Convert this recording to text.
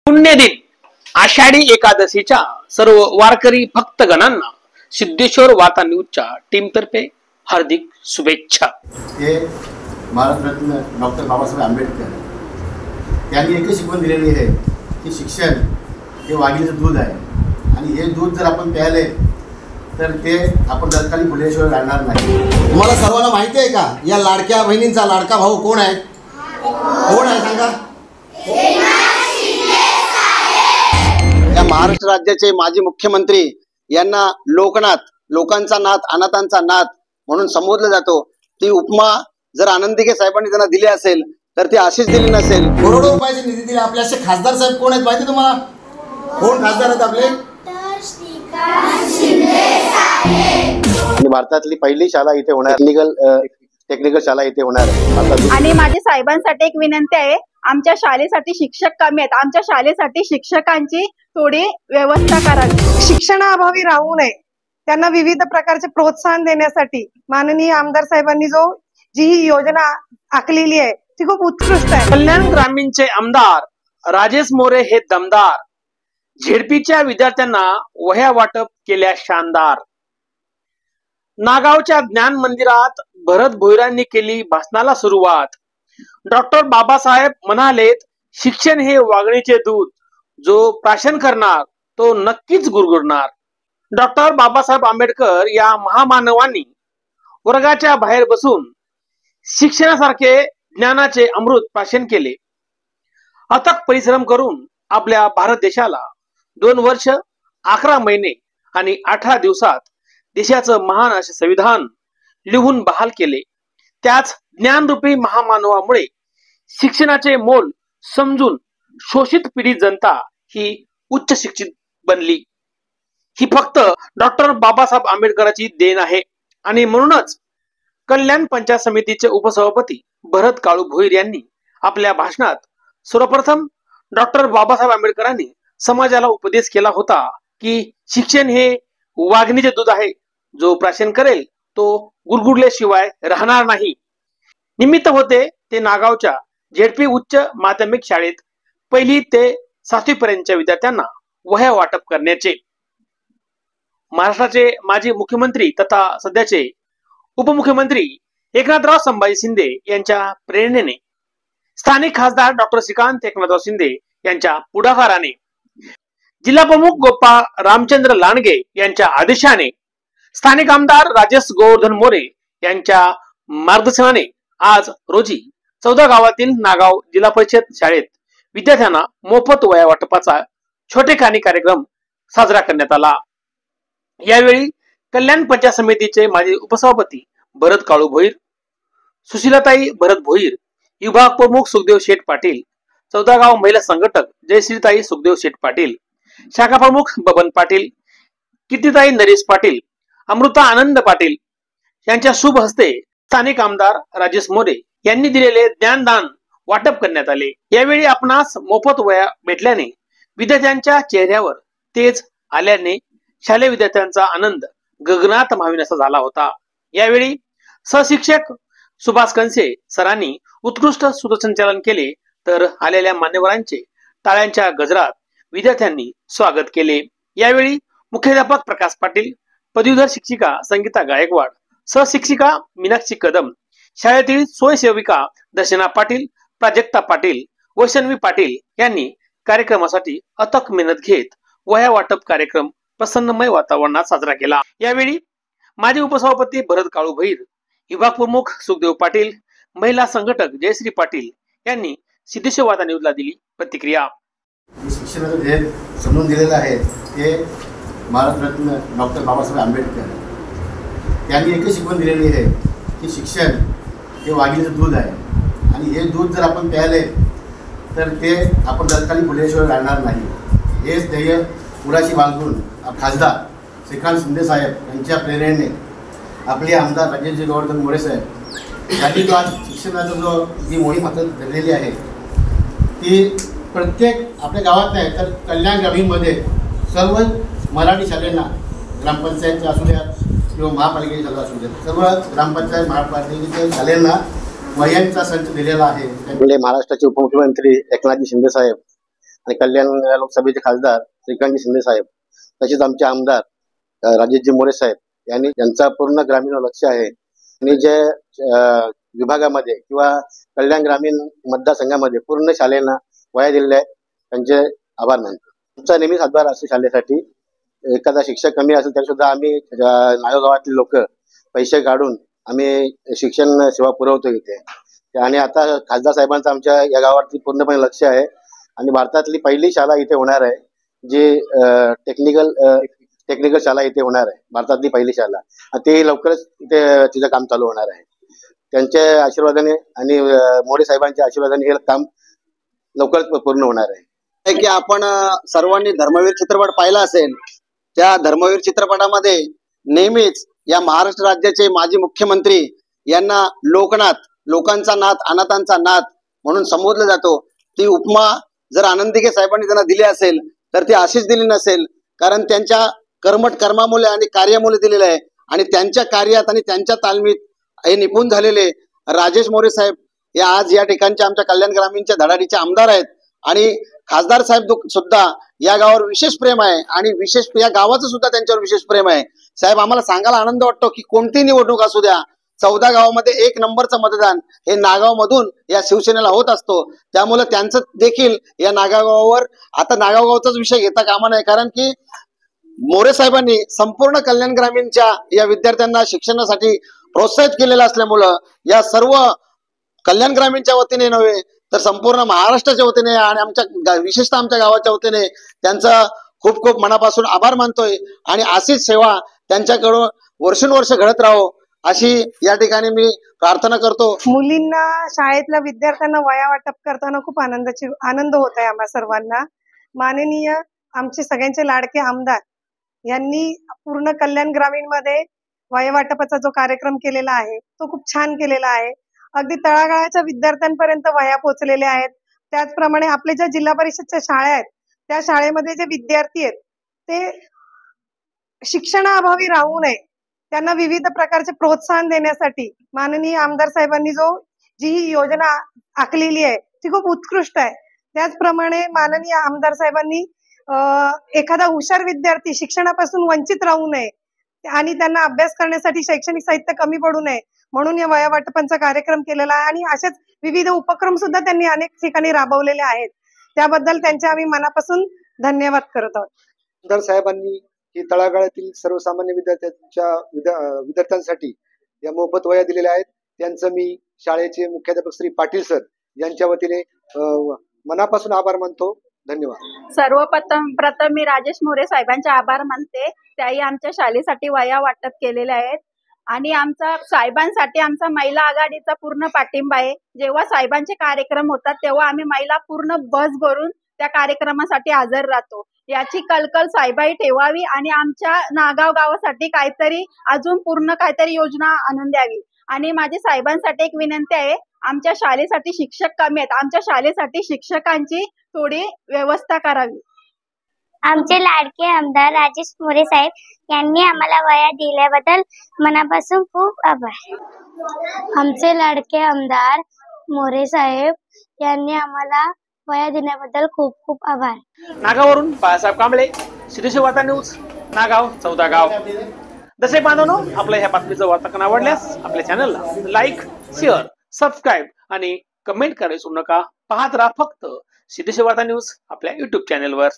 पुण्यदिन आषाढी एकादशीच्या सर्व वारकरी भक्तगणांना सिद्धेश्वर वार्ता न्यूजच्या टीमतर्फे हार्दिक शुभेच्छा। हे भारतरत्न डॉक्टर बाबासाहेब आंबेडकर यांनी एक शिकवण दिलेली आहे की शिक्षण हे वाघिणीचं दूध आहे आणि हे दूध जर आपण प्यायले तर ते आपण दरकाली फुल्याशिवाय राहणार नाही। तुम्हाला सर्वांना माहिती आहे का या लाडक्या बहिणींचा लाडका भाऊ कोण आहे? कोण आहे सांगा? या महाराष्ट्र राज्याचे माजी मुख्यमंत्री यांना लोकनाथ, लोकांचा नाथ, अनाथांचा नाथ म्हणून संबोधलं जातो। ती उपमा जर आनंदीके साहेबांनी त्यांना दिली असेल तर ती अशीच दिली नसेल। करोडो रुपयाची निधी दिली। आपले असे खासदार साहेब कोण आहेत माहिती तुम्हाला? कोण खासदार आहेत आपले? भारतातली पहिली शाळा इथे होणार, टेक्निकल शाळा इथे होणार। आणि माझी साहेबांसाठी एक विनंती आहे, आमच्या शाळेसाठी शिक्षक कमी आहेत, आमच्या शाळेसाठी शिक्षकांची थोडी व्यवस्था करावी। शिक्षणाअभावी राहू नये, त्यांना विविध प्रकारचे प्रोत्साहन देण्यासाठी माननीय आमदार साहेबांनी जी ही योजना आखलेली आहे ती खूप उत्कृष्ट आहे। कल्याण ग्रामीणचे आमदार राजेश मोरे हे दमदार, झेडपीच्या विद्यार्थ्यांना वह्या वाटप केल्या शानदार। नागावच्या ज्ञान मंदिरात भरत भोईरांनी केली भाषणाला सुरुवात। डॉक्टर बाबासाहेब म्हणालेत, शिक्षण हे वाघिणीचे दूध, जो प्राशन करणार तो नक्कीच गुरगुरणार। डॉक्टर बाबासाहेब आंबेडकर या महामानवांनी वर्गाच्या बाहेर बसून शिक्षणासारखे ज्ञानाचे अमृत प्राशन केले। अथक परिश्रम करून आपल्या भारत देशाला 2 वर्ष 11 महिने आणि 18 दिवसात देशाचं महान असे संविधान लिहून बहाल केले। त्याच ज्ञानरूपी महामानवामुळे शिक्षणाचे मोल समजून शोषित पीडित जनता ही उच्च शिक्षित बनली। ही फक्त डॉक्टर बाबासाहेब आंबेडकरांची देण आहे आणि म्हणूनच कल्याण पंचायत समितीचे उपसभापती भरत काळू भोईर यांनी आपल्या भाषणात सर्वप्रथम डॉक्टर बाबासाहेब आंबेडकरांनी समाजाला उपदेश केला होता की शिक्षण हे वाघिणीचे दूध आहे, जो प्राशन करेल तो गुरगुरल्याशिवाय राहणार नाही। निमित्त होते ते नागावच्या झेडपी उच्च माध्यमिक शाळेत 1ली ते 7वी पर्यंतच्या विद्यार्थ्यांना वह्या वाटप करण्याचे। महाराष्ट्राचे माजी मुख्यमंत्री तथा सध्याचे उपमुख्यमंत्री एकनाथराव संभाजी शिंदे यांच्या प्रेरणेने, स्थानिक खासदार डॉक्टर श्रीकांत एकनाथराव शिंदे यांच्या पुढाकाराने, जिल्हा प्रमुख गोपाळ रामचंद्र लांडगे यांच्या आदेशाने, स्थानिक आमदार राजेश गोवर्धन मोरे यांच्या मार्गदर्शनाने आज रोजी 14 गावातील नागाव जिल्हा परिषद शाळेत विद्यार्थ्यांना मोफत वह्या वाटपाचा छोटेखानी कार्यक्रम साजरा करण्यात आला। यावेळी कल्याण पंचायत समितीचे माजी उपसभापती भरत काळू भोईर, सुशीलाताई भरत भोईर, विभाग प्रमुख सुखदेव शेठ पाटील, 14 गाव महिला संघटक जयश्रीताई सुखदेव शेठ पाटील, शाखा प्रमुख बबन पाटील, कीर्तिताई नरेश पाटील, अमृता आनंद पाटील यांच्या शुभ हस्ते स्थानिक आमदार राजेश मोरे यांनी दिलेले ज्ञानदान वाटप करण्यात आले। यावेळी आपणास मोफत वह्या भेटल्याने विद्यार्थ्यांच्या चेहऱ्यावर तेज आल्याने शालेय विद्यार्थ्यांचा आनंद गगनात माविनासा झाला होता। यावेळी सहशिक्षक सुभाष कंसे सरांनी उत्कृष्ट सूत्रसंचालन केले तर आलेल्या मान्यवरांचे टाळ्यांच्या गजरात विद्यार्थ्यांनी स्वागत केले। यावेळी मुख्याध्यापक प्रकाश पाटील, पदवीधर शिक्षिका संगीता गायकवाड, सहशिक्षिका मीनाक्षी कदम, शाळेतील स्वयंसेविका दर्शना पाटील, प्राजक्ता पाटील, वैष्णवी पाटील यांनी कार्यक्रमासाठी अथक मेहनत घेत वह्या वाटप कार्यक्रम प्रसन्नमय वातावरणात साजरा केला। यावेळी माजी उपसभापती भरत काळू भोईर, विभाग प्रमुख सुखदेव पाटील, महिला संघटक जयश्री पाटील यांनी सिद्धेश्वर वार्ता न्यूजला दिली प्रतिक्रिया। शिक्षणाचं ध्येय समजून दिलेलं आहे ते भारतरत्न डॉक्टर बाबासाहेब आंबेडकर यांनी एक शिकवण दिलेली आहे की शिक्षण हे वाघिणीचं दूध आहे आणि हे दूध जर आपण प्यायले तर ते आपण दरकाली फुल्याशिवाय राहणार नाही। हेच ध्येय पुराशी बाळगून खासदार श्रीकांत शिंदे साहेब यांच्या प्रेरणेने आपले आमदार राजेश गोवर्धन मोरे साहेब यांनी आज शिक्षणाचा जी मोहीम हातात धरलेली आहे ती प्रत्येक आपल्या गावात नाही तर कल्याण ग्रामीणमध्ये सर्व मराठी शाळांना, ग्रामपंचायतच्या असू द्या किंवा महापालिकेच्या शाळा असू द्या, सर्व ग्रामपंचायत महापालिकेच्या शाळांना वह्यांचा संच दिलेला आहे। म्हणजे महाराष्ट्राचे उपमुख्यमंत्री एकनाथजी शिंदे साहेब आणि कल्याण लोकसभेचे खासदार श्रीकांतजी शिंदे साहेब, तसेच आमचे आमदार राजेशजी मोरे साहेब यांनी त्यांचा पूर्ण ग्रामीण लक्ष आहे आणि जे विभागामध्ये किंवा कल्याण ग्रामीण मतदारसंघामध्ये पूर्ण शाळेंना वया दिलेल्या आहेत, त्यांचे आभार मानतो. तुमचा नेहमीच हातभार असतो शाळेसाठी. एखादा शिक्षक कमी असेल तरी सुद्धा आम्ही नागाव गावातले लोक पैसे काढून आम्ही शिक्षण सेवा पुरवतो इथे. आणि आता खासदार साहेबांचं आमच्या या गावावरती पूर्णपणे लक्ष आहे आणि भारतातली पहिली शाळा इथे होणार आहे, जी टेक्निकल शाळा इथे होणार आहे, भारतातली पहिली शाळा. ते लवकरच इथे तिचं काम चालू होणार आहे. त्यांच्या आशीर्वादाने आणि मोरे साहेबांच्या आशीर्वादाने हे काम लवकरच पूर्ण होणार आहे. की आपण सर्वांनी धर्मवीर चित्रपट पाहिला असेल. त्या धर्मवीर चित्रपटामध्ये नेहमीच या महाराष्ट्र राज्याचे माजी मुख्यमंत्री यांना लोकनाथ, लोकांचा नाथ, अनाथांचा नाथ म्हणून संबोधलं जातो. ती उपमा जर आनंदीगे साहेबांनी त्यांना दिली असेल तर ती अशीच दिली नसेल, कारण त्यांच्या कर्मठ कर्मामुळे आणि कार्यामुळे दिलेलं आहे. आणि त्यांच्या कार्यात आणि त्यांच्या तालमीत हे निपुण झालेले राजेश मोरे साहेब हे आज या ठिकाणचे आमच्या कल्याण ग्रामीणच्या धडाडीचे आमदार आहेत. आणि खासदार साहेब सुद्धा या गावावर विशेष प्रेम आहे आणि विशेष या गावाचं सुद्धा त्यांच्यावर विशेष प्रेम आहे. साहेब, आम्हाला सांगायला आनंद वाटतो की कोणती निवडणूक असू द्या, 14 गावामध्ये 1 नंबरचं मतदान हे नागाव मधून या शिवसेनेला होत असतो. त्यामुळे त्यांचं देखील या नागाव गावावर आता नागाव गावचाच विषय घेता कामा नये, कारण की मोरे साहेबांनी संपूर्ण कल्याण ग्रामीणच्या या विद्यार्थ्यांना शिक्षणासाठी प्रोत्साहित केलेलं असल्यामुळं या सर्व कल्याण ग्रामीणच्या वतीने नव्हे तर संपूर्ण महाराष्ट्राच्या वतीने आणि आमच्या विशेषतः आमच्या गावाच्या वतीने त्यांचा खूप खूप मनापासून आभार मानतोय. आणि अशीच सेवा त्यांच्याकडून वर्षानुवर्ष घडत राहो अशी या ठिकाणी मी प्रार्थना करतो. मुलींना शाळेतल्या विद्यार्थ्यांना वया वाटप करताना खूप आनंद होत आहे आम्हा सर्वांना. माननीय आमचे सगळ्यांचे लाडके आमदार यांनी पूर्ण कल्याण ग्रामीण मध्ये वया वाटपाचा जो कार्यक्रम केलेला आहे तो खूप छान केलेला आहे. अगदी तळागाळाच्या विद्यार्थ्यांपर्यंत वया पोहोचलेल्या आहेत. त्याचप्रमाणे आपले ज्या जिल्हा परिषदच्या शाळा आहेत त्या शाळेमध्ये जे विद्यार्थी आहेत ते शिक्षणाअभावी राहू नये, त्यांना विविध प्रकारचे प्रोत्साहन देण्यासाठी माननीय आमदार साहेबांनी जी ही योजना आखलेली आहे ती खूप उत्कृष्ट आहे. त्याचप्रमाणे माननीय आमदार साहेबांनी एखादा हुशार विद्यार्थी शिक्षणापासून वंचित राहू नये आणि त्यांना अभ्यास करण्यासाठी शैक्षणिक साहित्य कमी पडू नये म्हणून या वया वाटपांचा कार्यक्रम केलेला आहे. आणि असेच विविध उपक्रम सुद्धा त्यांनी अनेक ठिकाणी राबवलेले आहेत. त्याबद्दल त्यांचे आम्ही मनापासून धन्यवाद करत आहोत. आमदार साहेबांनी ही तळागाळातील सर्वसामान्य विद्यार्थ्यांसाठी या मोफत वह्या दिलेल्या आहेत. त्यांचं मी शाळेचे मुख्याध्यापक श्री पाटील सर यांच्या वतीने मनापासून आभार मानतो. धन्यवाद. सर्वप्रथम मी राजेश मोरे साहेबांचे आभार मानते. त्याही आमच्या शाळेसाठी वह्या वाटप केलेल्या आहेत आणि आमचा साहेबांसाठी आमचा महिला आघाडीचा पूर्ण पाठिंबा आहे. जेव्हा साहेबांचे कार्यक्रम होतात तेव्हा आम्ही महिला पूर्ण बस भरून त्या कार्यक्रमासाठी हजर राहतो. याची कलकल साहेबाई ठेवावी आणि आमच्या नागाव गावासाठी काहीतरी अजून पूर्ण काहीतरी योजना आणून द्यावी. आणि माझी साहेबांसाठी एक विनंती आहे, आमच्या शाळेसाठी शिक्षक कमी आहेत, आमच्या शाळेसाठी शिक्षकांची थोडी व्यवस्था करावी. आमचे लाडके आमदार राजेश मोरे साहेब यांनी आम्हाला वह्या दिल्याबद्दल मनापासून खूप आभार. आमचे लाडके आमदार मोरे साहेब यांनी आम्हाला वह्या दिल्याबद्दल खूप खूप आभार. नागावरून बाळासाहेब कांबळे, सिद्धेश्वर वार्ता न्यूज, नागाव 14 गाव. दर्शक बांधवांनो, आपल्या ह्या बातमीचं वार्तांकन आवडल्यास आपल्या चॅनलला लाईक, शेअर, सबस्क्राईब आणि कमेंट करायला विसरू नका. पाहत राहा फक्त सिद्धेश्वर वार्ता न्यूज आपल्या युट्यूब चॅनलवर.